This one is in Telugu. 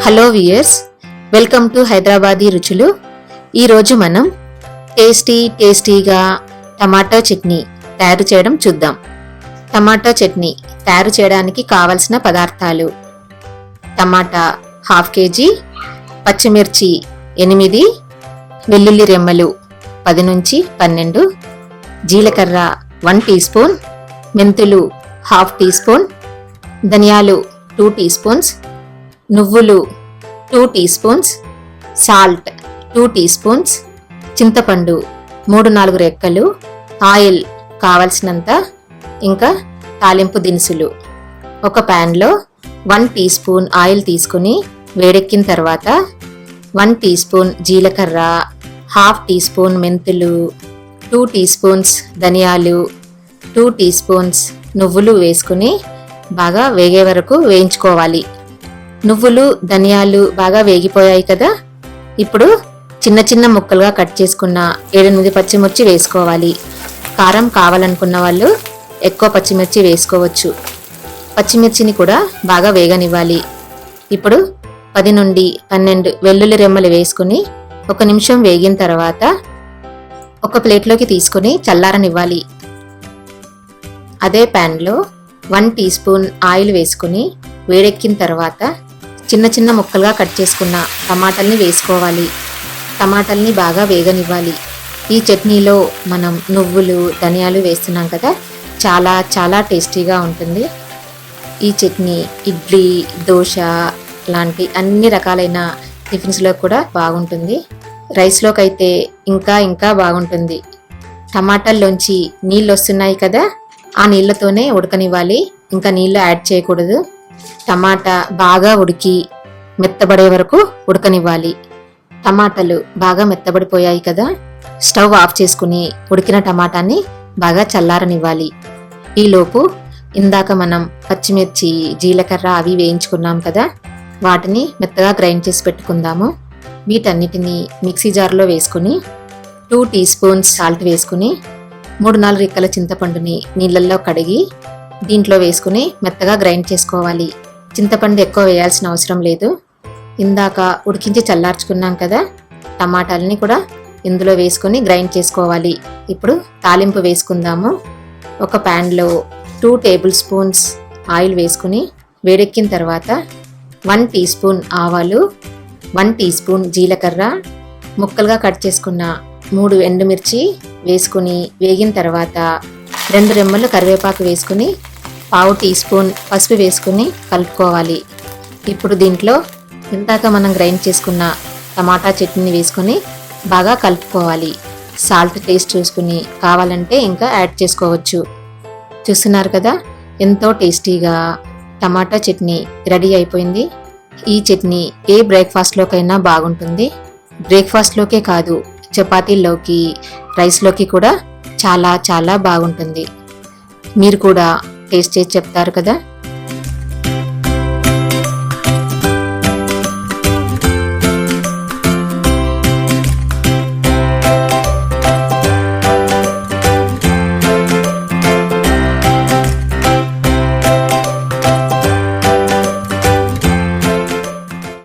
Hello viewers, welcome to Hyderabadi రుచులు. ఈరోజు మనం టేస్టీగా టమాటో చట్నీ తయారు చేయడం చూద్దాం. టమాటో చట్నీ తయారు చేయడానికి కావలసిన పదార్థాలు: టమాటా ½ kg, పచ్చిమిర్చి 8, వెల్లుల్లి రెమ్మలు 10 నుంచి 12, జీలకర్ర 1 టీ స్పూన్, మెంతులు ½ టీ స్పూన్, ధనియాలు 2 టీ స్పూన్స్, నువ్వులు 2 teaspoons, salt 2 teaspoons, చింతపండు 3-4 రెక్కలు, ఆయిల్ కావలసినంత, ఇంకా తాలింపు దినుసులు. ఒక ప్యాన్లో 1 టీ స్పూన్ ఆయిల్ తీసుకుని వేడెక్కిన తర్వాత 1 టీ స్పూన్ జీలకర్ర, ½ టీ స్పూన్ మెంతులు, 2 టీ స్పూన్స్ ధనియాలు, 2 టీ స్పూన్స్ నువ్వులు వేసుకుని బాగా వేగే వరకు వేయించుకోవాలి. నువ్వులు ధనియాలు బాగా వేగిపోయాయి కదా. ఇప్పుడు చిన్న ముక్కలుగా కట్ చేసుకున్న 7-8 పచ్చిమిర్చి వేసుకోవాలి. కారం కావాలనుకున్న వాళ్ళు ఎక్కువ పచ్చిమిర్చి వేసుకోవచ్చు. పచ్చిమిర్చిని కూడా బాగా వేగనివ్వాలి. ఇప్పుడు 10 నుండి 12 వెల్లుల్లి రెమ్మలు వేసుకుని 1 నిమిషం వేగిన తర్వాత ఒక ప్లేట్లోకి తీసుకుని చల్లారనివ్వాలి. అదే ప్యాన్లో 1 టీ స్పూన్ ఆయిల్ వేసుకుని వేడెక్కిన తర్వాత చిన్న ముక్కలుగా కట్ చేసుకున్న టమాటాల్ని వేసుకోవాలి. టమాటాల్ని బాగా వేగనివ్వాలి. ఈ చట్నీలో మనం నువ్వులు ధనియాలు వేస్తున్నాం కదా, చాలా టేస్టీగా ఉంటుంది. ఈ చట్నీ ఇడ్లీ, దోశ లాంటి అన్ని రకాలైన టిఫిన్స్లో కూడా బాగుంటుంది. రైస్లోకి అయితే ఇంకా బాగుంటుంది. టమాటాల్లోంచి నీళ్ళు వస్తున్నాయి కదా, ఆ నీళ్ళతోనే ఉడకనివ్వాలి. ఇంకా నీళ్ళు యాడ్ చేయకూడదు. టమాటా బాగా ఉడికి మెత్తబడే వరకు ఉడకనివ్వాలి. టమాటాలు బాగా మెత్తబడిపోయాయి కదా, స్టవ్ ఆఫ్ చేసుకుని ఉడికిన టమాటాని బాగా చల్లారనివ్వాలి. ఈలోపు ఇందాక మనం పచ్చిమిర్చి జీలకర్ర అవి వేయించుకున్నాం కదా, వాటిని మెత్తగా గ్రైండ్ చేసి పెట్టుకుందాము. వీటన్నిటిని మిక్సీ జార్లో వేసుకుని 2 టీ స్పూన్స్ సాల్ట్ వేసుకుని 3-4 రెక్కల చింతపండుని నీళ్ళల్లో కడిగి దీంట్లో వేసుకుని మెత్తగా గ్రైండ్ చేసుకోవాలి. చింతపండు ఎక్కువ వేయాల్సిన అవసరం లేదు. ఇందాక ఉడికించి చల్లార్చుకున్నాం కదా, టమాటాలని కూడా ఇందులో వేసుకుని గ్రైండ్ చేసుకోవాలి. ఇప్పుడు తాలింపు వేసుకుందాము. ఒక ప్యాన్లో 2 టేబుల్ స్పూన్స్ ఆయిల్ వేసుకుని వేడెక్కిన తర్వాత 1 టీ స్పూన్ ఆవాలు, 1 టీ స్పూన్ జీలకర్ర, ముక్కలుగా కట్ చేసుకున్న 3 ఎండుమిర్చి వేసుకుని వేగిన తర్వాత 2 రెమ్మలు కరివేపాకు వేసుకుని 1/2 టీ స్పూన్ పసుపు వేసుకుని కలుపుకోవాలి. ఇప్పుడు దీంట్లో ఇందాక మనం గ్రైండ్ చేసుకున్న టమాటా చట్నీని వేసుకుని బాగా కలుపుకోవాలి. సాల్ట్ టేస్ట్ చూసుకుని కావాలంటే ఇంకా యాడ్ చేసుకోవచ్చు. చూస్తున్నారు కదా, ఎంతో టేస్టీగా టమాటా చట్నీ రెడీ అయిపోయింది. ఈ చట్నీ ఏ బ్రేక్ఫాస్ట్లోకైనా బాగుంటుంది. బ్రేక్ఫాస్ట్లోకే కాదు, చపాతీల్లోకి, రైస్లోకి కూడా చాలా బాగుంటుంది. మీరు కూడా టేస్ట్ చేసి చెప్తారు కదా.